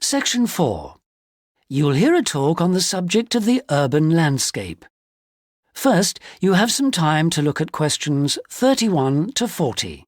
Section 4. You'll hear a talk on the subject of the urban landscape. First, you have some time to look at questions 31 to 40.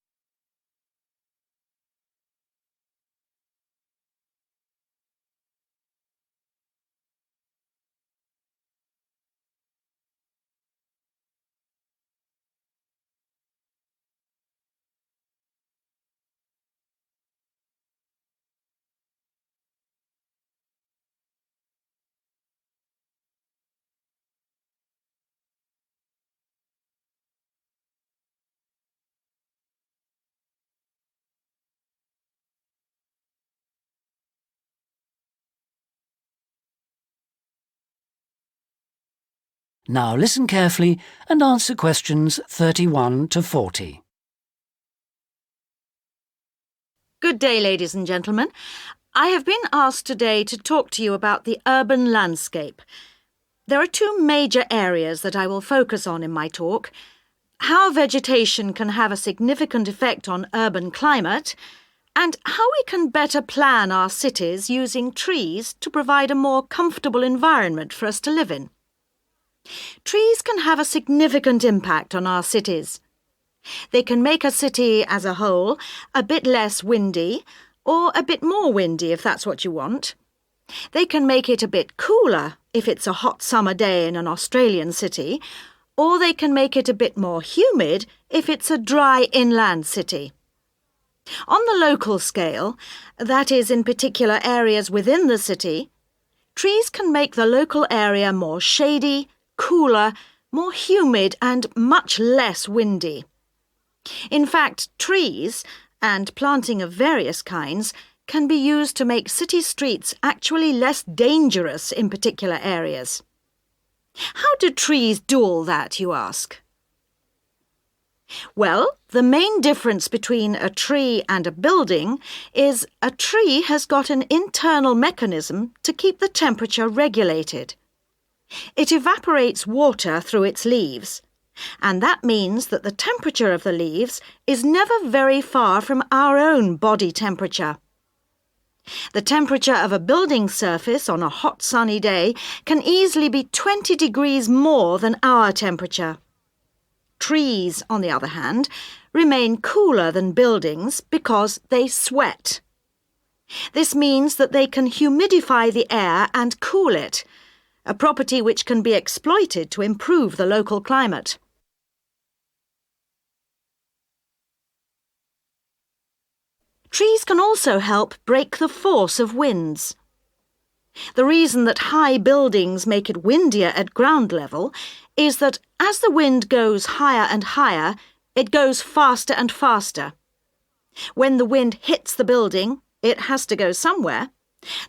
Now listen carefully and answer questions 31 to 40. Good day, ladies and gentlemen. I have been asked today to talk to you about the urban landscape. There are two major areas that I will focus on in my talk: how vegetation can have a significant effect on urban climate, and how we can better plan our cities using trees to provide a more comfortable environment for us to live in. Trees can have a significant impact on our cities. They can make a city as a whole a bit less windy, or a bit more windy if that's what you want. They can make it a bit cooler if it's a hot summer day in an Australian city, or they can make it a bit more humid if it's a dry inland city. On the local scale, that is in particular areas within the city, trees can make the local area more shady, cooler, more humid and much less windy. In fact, trees, and planting of various kinds, can be used to make city streets actually less dangerous in particular areas. How do trees do all that, you ask? Well, the main difference between a tree and a building is a tree has got an internal mechanism to keep the temperature regulated. It evaporates water through its leaves, and that means that the temperature of the leaves is never very far from our own body temperature. The temperature of a building surface on a hot sunny day can easily be 20 degrees more than our temperature. Trees, on the other hand, remain cooler than buildings because they sweat. This means that they can humidify the air and cool it, a property which can be exploited to improve the local climate. Trees can also help break the force of winds. The reason that high buildings make it windier at ground level is that as the wind goes higher and higher, it goes faster and faster. When the wind hits the building, it has to go somewhere.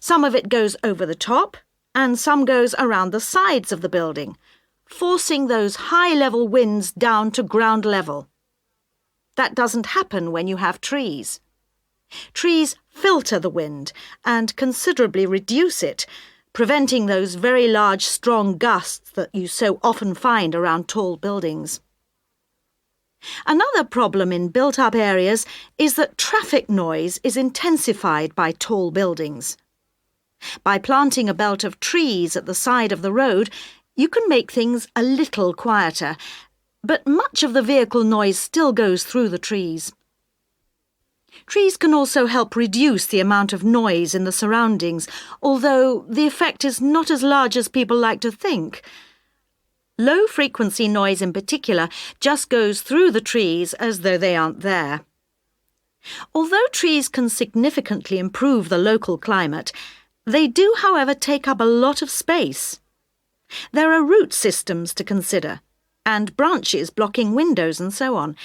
Some of it goes over the top, and some goes around the sides of the building, forcing those high-level winds down to ground level. That doesn't happen when you have trees. Trees filter the wind and considerably reduce it, preventing those very large, strong gusts that you so often find around tall buildings. Another problem in built-up areas is that traffic noise is intensified by tall buildings. By planting a belt of trees at the side of the road, you can make things a little quieter, but much of the vehicle noise still goes through the trees. Trees can also help reduce the amount of noise in the surroundings, although the effect is not as large as people like to think. Low-frequency noise in particular just goes through the trees as though they aren't there. Although trees can significantly improve the local climate, they do, however, take up a lot of space. There are root systems to consider, and branches blocking windows and so on.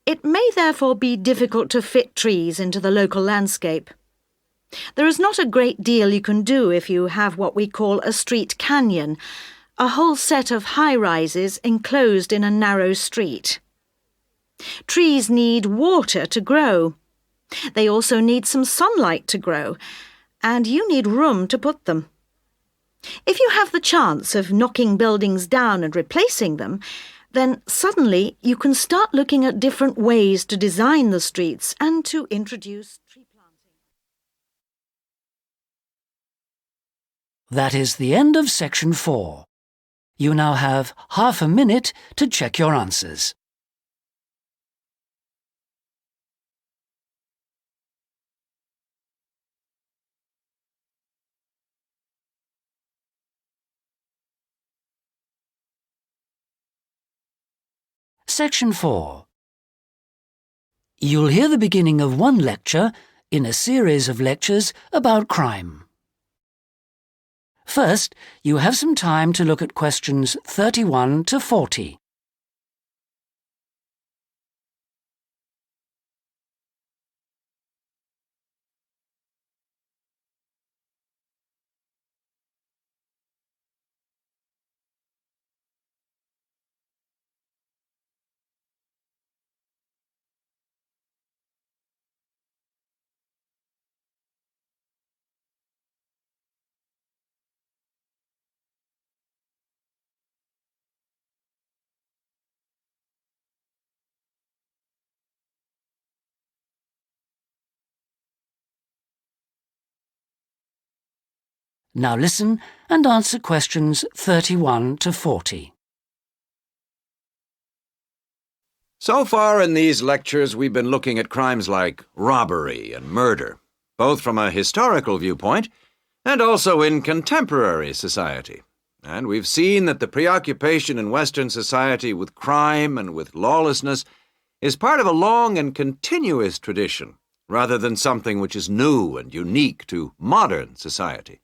It may therefore be difficult to fit trees into the local landscape. There is not a great deal you can do if you have what we call a street canyon, a whole set of high-rises enclosed in a narrow street. Trees need water to grow. They also need some sunlight to grow, and you need room to put them. If you have the chance of knocking buildings down and replacing them, then suddenly you can start looking at different ways to design the streets and to introduce tree That is the end of section 4. You now have half a minute to check your answers. Section 4. You'll hear the beginning of one lecture in a series of lectures about crime. First, you have some time to look at questions 31 to 40. Now listen and answer questions 31 to 40. So far in these lectures, we've been looking at crimes like robbery and murder, both from a historical viewpoint and also in contemporary society. And we've seen that the preoccupation in Western society with crime and with lawlessness is part of a long and continuous tradition, rather than something which is new and unique to modern society.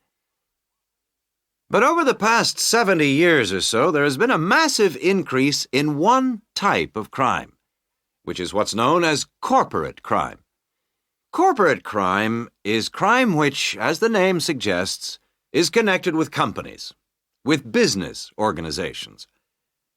But over the past 70 years or so, there has been a massive increase in one type of crime, which is what's known as corporate crime. Corporate crime is crime which, as the name suggests, is connected with companies, with business organizations.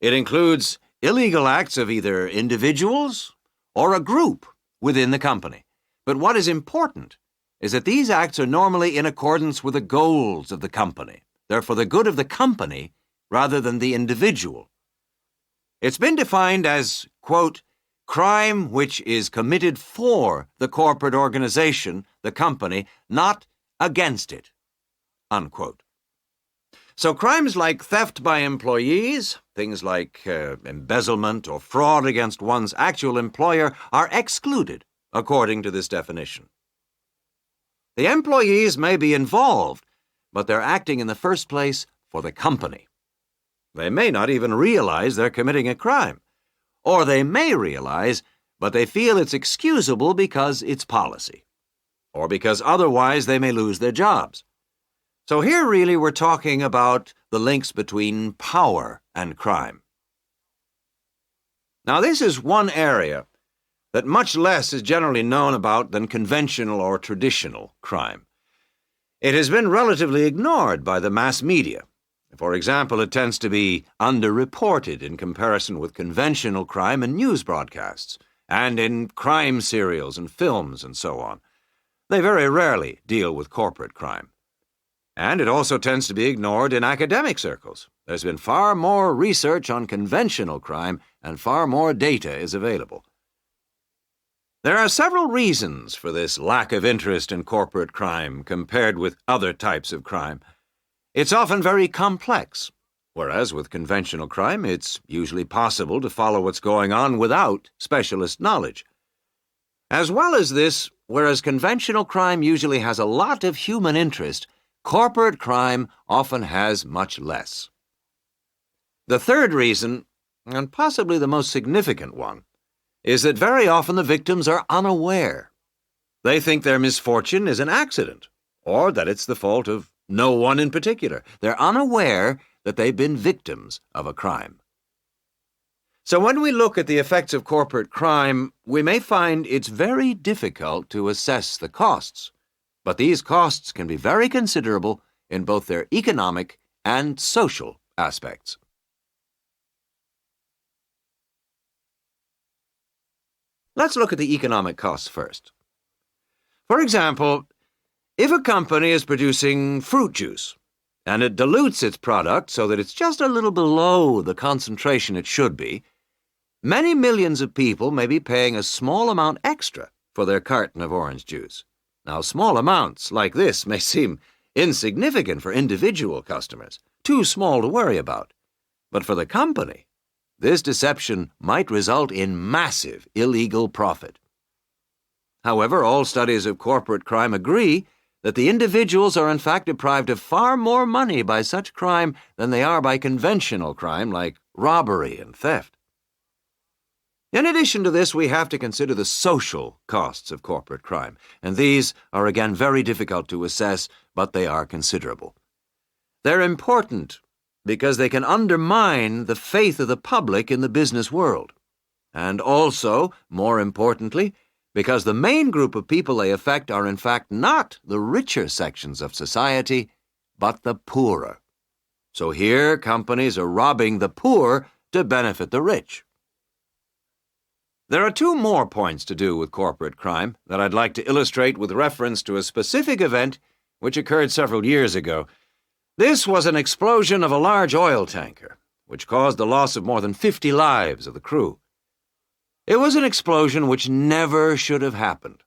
It includes illegal acts of either individuals or a group within the company. But what is important is that these acts are normally in accordance with the goals of the company. They're for the good of the company rather than the individual. It's been defined as, quote, crime which is committed for the corporate organization, the company, not against it, unquote. So crimes like theft by employees, things like embezzlement or fraud against one's actual employer are excluded according to this definition. The employees may be involved, but they're acting in the first place for the company. They may not even realize they're committing a crime. Or they may realize, but they feel it's excusable because it's policy. Or because otherwise they may lose their jobs. So here really we're talking about the links between power and crime. Now this is one area that much less is generally known about than conventional or traditional crime. It has been relatively ignored by the mass media. For example, it tends to be underreported in comparison with conventional crime in news broadcasts, and in crime serials and films and so on. They very rarely deal with corporate crime. And it also tends to be ignored in academic circles. There's been far more research on conventional crime, and far more data is available. There are several reasons for this lack of interest in corporate crime compared with other types of crime. It's often very complex, whereas with conventional crime, it's usually possible to follow what's going on without specialist knowledge. As well as this, whereas conventional crime usually has a lot of human interest, corporate crime often has much less. The third reason, and possibly the most significant one, is that very often the victims are unaware. They think their misfortune is an accident, or that it's the fault of no one in particular. They're unaware that they've been victims of a crime. So when we look at the effects of corporate crime, we may find it's very difficult to assess the costs. But these costs can be very considerable in both their economic and social aspects. Let's look at the economic costs first. For example, if a company is producing fruit juice and it dilutes its product so that it's just a little below the concentration it should be, many millions of people may be paying a small amount extra for their carton of orange juice. Now, small amounts like this may seem insignificant for individual customers, too small to worry about. But for the company, this deception might result in massive illegal profit. However, all studies of corporate crime agree that the individuals are in fact deprived of far more money by such crime than they are by conventional crime like robbery and theft. In addition to this, we have to consider the social costs of corporate crime, and these are again very difficult to assess, but they are considerable. They're important because they can undermine the faith of the public in the business world, and also, more importantly, because the main group of people they affect are in fact not the richer sections of society, but the poorer. So here companies are robbing the poor to benefit the rich. There are two more points to do with corporate crime that I'd like to illustrate with reference to a specific event which occurred several years ago. This was an explosion of a large oil tanker, which caused the loss of more than 50 lives of the crew. It was an explosion which never should have happened,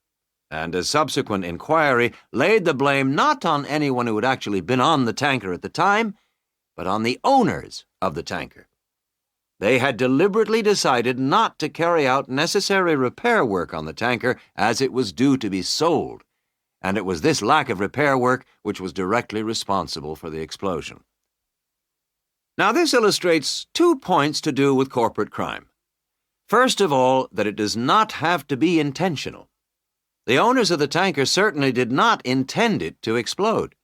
and a subsequent inquiry laid the blame not on anyone who had actually been on the tanker at the time, but on the owners of the tanker. They had deliberately decided not to carry out necessary repair work on the tanker as it was due to be sold, and it was this lack of repair work which was directly responsible for the explosion. Now, this illustrates 2 points to do with corporate crime. First of all, that it does not have to be intentional. The owners of the tanker certainly did not intend it to explode,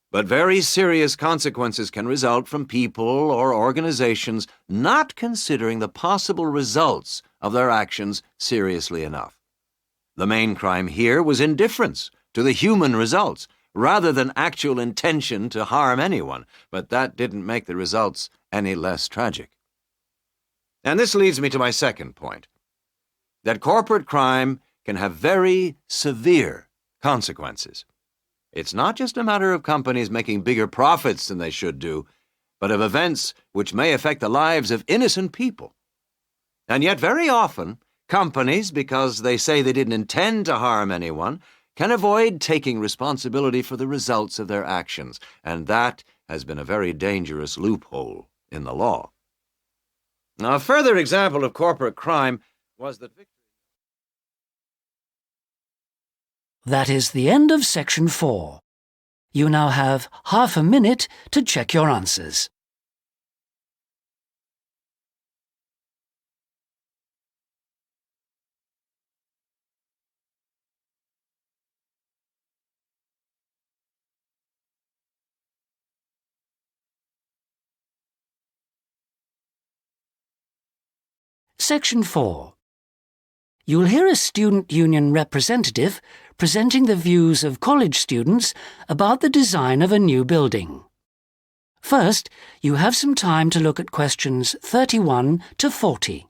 but very serious consequences can result from people or organizations not considering the possible results of their actions seriously enough. The main crime here was indifference to the human results, rather than actual intention to harm anyone, but that didn't make the results any less tragic. And this leads me to my second point, that corporate crime can have very severe consequences. It's not just a matter of companies making bigger profits than they should do, but of events which may affect the lives of innocent people. And yet very often, companies, because they say they didn't intend to harm anyone, can avoid taking responsibility for the results of their actions, and that has been a very dangerous loophole in the law. Now, a further example of corporate crime was that That is the end of section 4. You now have half a minute to check your answers. Section 4. You'll hear a student union representative presenting the views of college students about the design of a new building. First, you have some time to look at questions 31 to 40.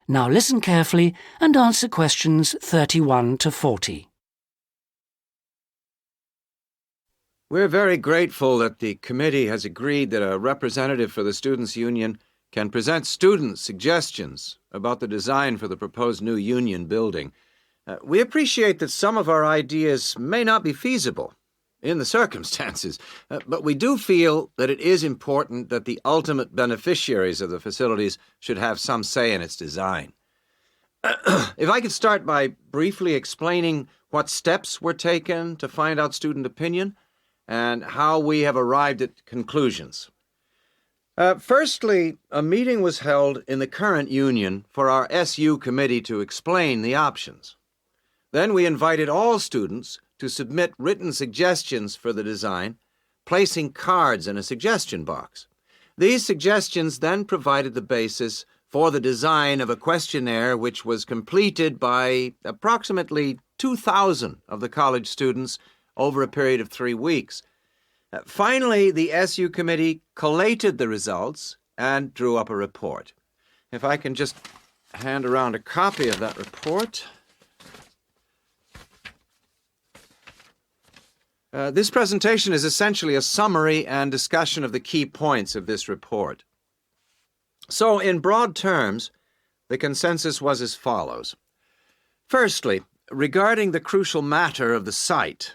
Now listen carefully and answer questions 31 to 40. We're very grateful that the committee has agreed that a representative for the Students' Union can present students' suggestions about the design for the proposed new union building. We appreciate that some of our ideas may not be feasible in the circumstances, but we do feel that it is important that the ultimate beneficiaries of the facilities should have some say in its design. If I could start by briefly explaining what steps were taken to find out student opinion and how we have arrived at conclusions. Firstly, a meeting was held in the current union for our SU committee to explain the options. Then we invited all students to submit written suggestions for the design, placing cards in a suggestion box. These suggestions then provided the basis for the design of a questionnaire which was completed by approximately 2,000 of the college students over a period of 3 weeks. Finally, the SU committee collated the results and drew up a report. If I can just hand around a copy of that report. This presentation is essentially a summary and discussion of the key points of this report. So, in broad terms, the consensus was as follows. Firstly, regarding the crucial matter of the site,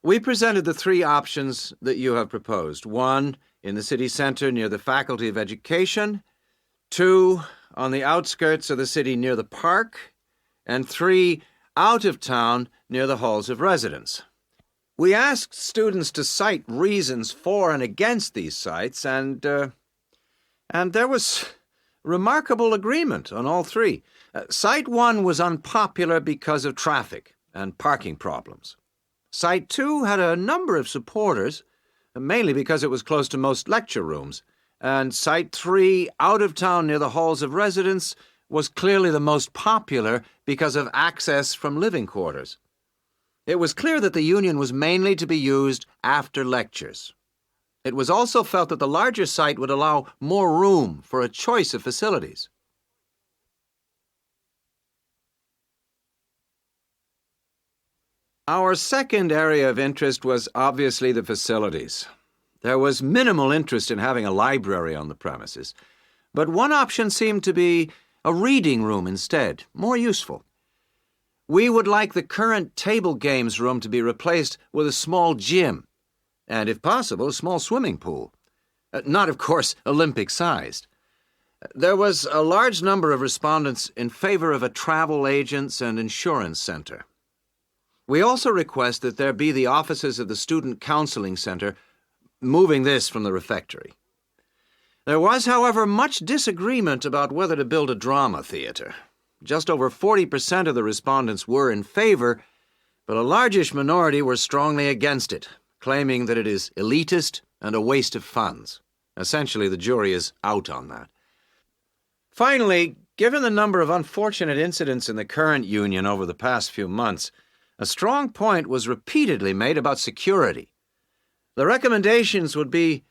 we presented the 3 options that you have proposed. 1, in the city centre near the Faculty of Education. 2, on the outskirts of the city near the park. And 3, out of town near the halls of residence. We asked students to cite reasons for and against these sites, and there was remarkable agreement on all 3. Site 1 was unpopular because of traffic and parking problems. Site 2 had a number of supporters, mainly because it was close to most lecture rooms. And Site 3, out of town near the halls of residence, was clearly the most popular because of access from living quarters. It was clear that the union was mainly to be used after lectures. It was also felt that the larger site would allow more room for a choice of facilities. Our second area of interest was obviously the facilities. There was minimal interest in having a library on the premises, but one option seemed to be a reading room instead, more useful. We would like the current table games room to be replaced with a small gym, and if possible, a small swimming pool. Not, of course, Olympic-sized. There was a large number of respondents in favor of a travel agents and insurance center. We also request that there be the offices of the Student Counseling Center, moving this from the refectory. There was, however, much disagreement about whether to build a drama theater. Just over 40% of the respondents were in favor, but a largish minority were strongly against it, claiming that it is elitist and a waste of funds. Essentially, the jury is out on that. Finally, given the number of unfortunate incidents in the current union over the past few months, a strong point was repeatedly made about security. The recommendations would be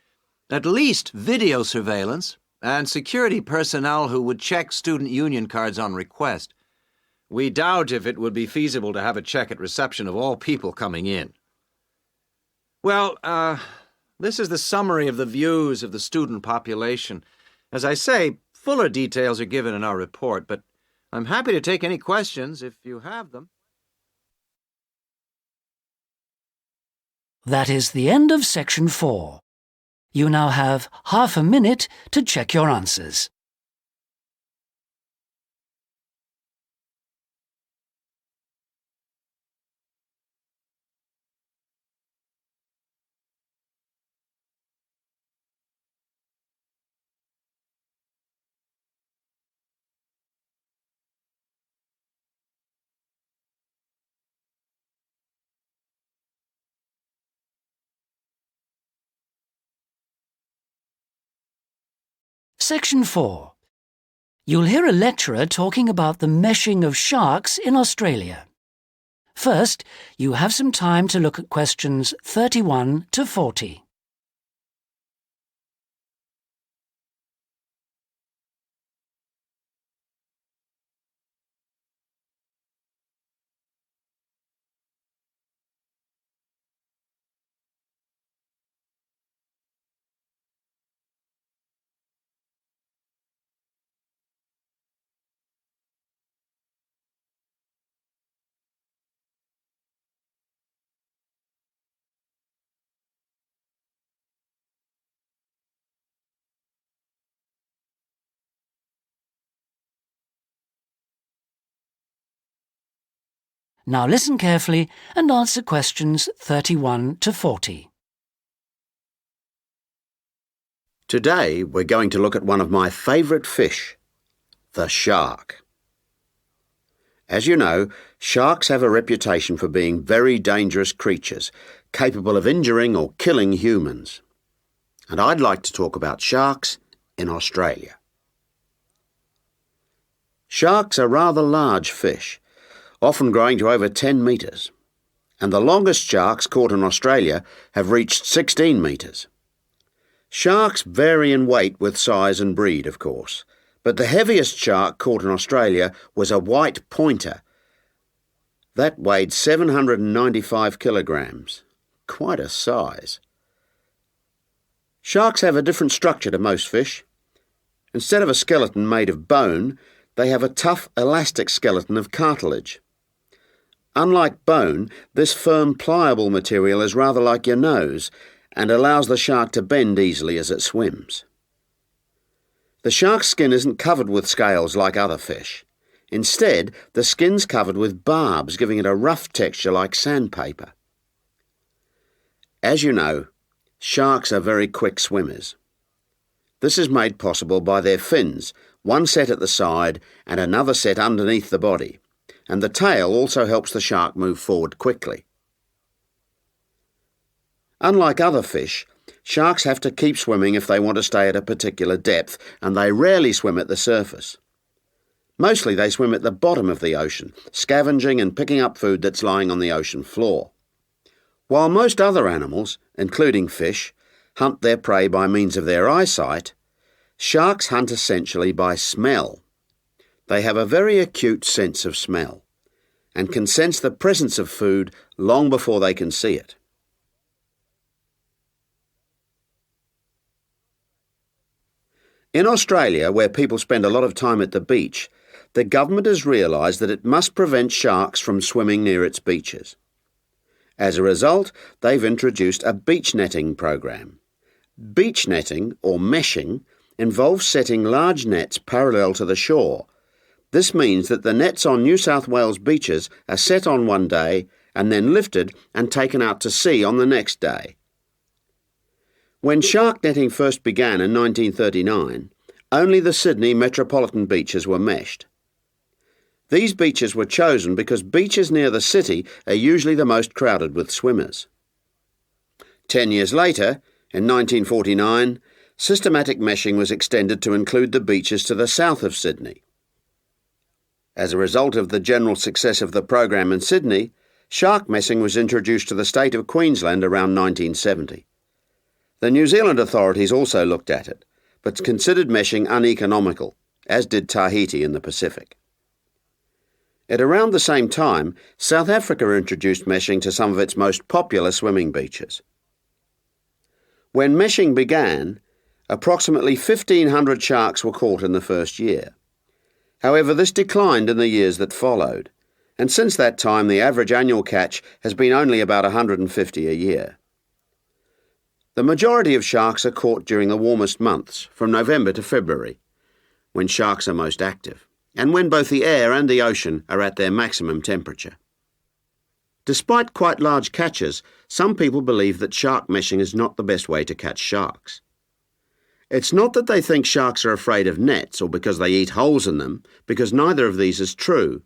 at least video surveillance and security personnel who would check student union cards on request. We doubt if it would be feasible to have a check at reception of all people coming in. Well, this is the summary of the views of the student population. As I say, fuller details are given in our report, but I'm happy to take any questions if you have them. That is the end of section 4. You now have half a minute to check your answers. Section 4. You'll hear a lecturer talking about the meshing of sharks in Australia. First, you have some time to look at questions 31 to 40. Now listen carefully and answer questions 31 to 40. Today we're going to look at one of my favourite fish, the shark. As you know, sharks have a reputation for being very dangerous creatures, capable of injuring or killing humans. And I'd like to talk about sharks in Australia. Sharks are rather large fish, often growing to over 10 metres, and the longest sharks caught in Australia have reached 16 metres. Sharks vary in weight with size and breed, of course, but the heaviest shark caught in Australia was a white pointer. That weighed 795 kilograms. Quite a size. Sharks have a different structure to most fish. Instead of a skeleton made of bone, they have a tough, elastic skeleton of cartilage. Unlike bone, this firm, pliable material is rather like your nose and allows the shark to bend easily as it swims. The shark's skin isn't covered with scales like other fish. Instead, the skin's covered with barbs, giving it a rough texture like sandpaper. As you know, sharks are very quick swimmers. This is made possible by their fins, one set at the side and another set underneath the body, and the tail also helps the shark move forward quickly. Unlike other fish, sharks have to keep swimming if they want to stay at a particular depth, and they rarely swim at the surface. Mostly they swim at the bottom of the ocean, scavenging and picking up food that's lying on the ocean floor. While most other animals, including fish, hunt their prey by means of their eyesight, sharks hunt essentially by smell. They have a very acute sense of smell and can sense the presence of food long before they can see it. In Australia, where people spend a lot of time at the beach, the government has realised that it must prevent sharks from swimming near its beaches. As a result, they've introduced a beach netting program. Beach netting, or meshing, involves setting large nets parallel to the shore. This means that the nets on New South Wales beaches are set on one day and then lifted and taken out to sea on the next day. When shark netting first began in 1939, only the Sydney metropolitan beaches were meshed. These beaches were chosen because beaches near the city are usually the most crowded with swimmers. 10 years later, in 1949, systematic meshing was extended to include the beaches to the south of Sydney. As a result of the general success of the program in Sydney, shark meshing was introduced to the state of Queensland around 1970. The New Zealand authorities also looked at it, but considered meshing uneconomical, as did Tahiti in the Pacific. At around the same time, South Africa introduced meshing to some of its most popular swimming beaches. When meshing began, approximately 1,500 sharks were caught in the first year. However, this declined in the years that followed, and since that time the average annual catch has been only about 150 a year. The majority of sharks are caught during the warmest months, from November to February, when sharks are most active, and when both the air and the ocean are at their maximum temperature. Despite quite large catches, some people believe that shark meshing is not the best way to catch sharks. It's not that they think sharks are afraid of nets or because they eat holes in them, because neither of these is true.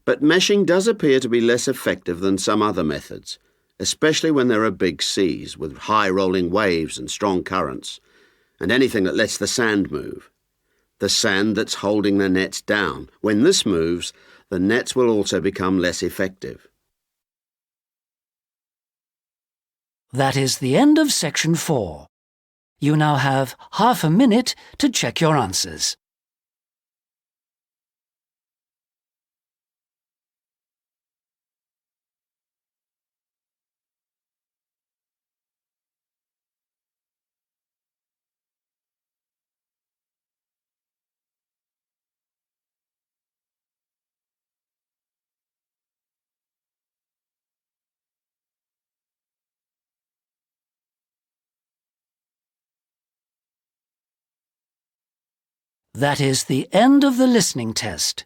But meshing does appear to be less effective than some other methods, especially when there are big seas with high rolling waves and strong currents, and anything that lets the sand move. The sand that's holding the nets down. When this moves, the nets will also become less effective. That is the end of section 4. You now have half a minute to check your answers. That is the end of the listening test.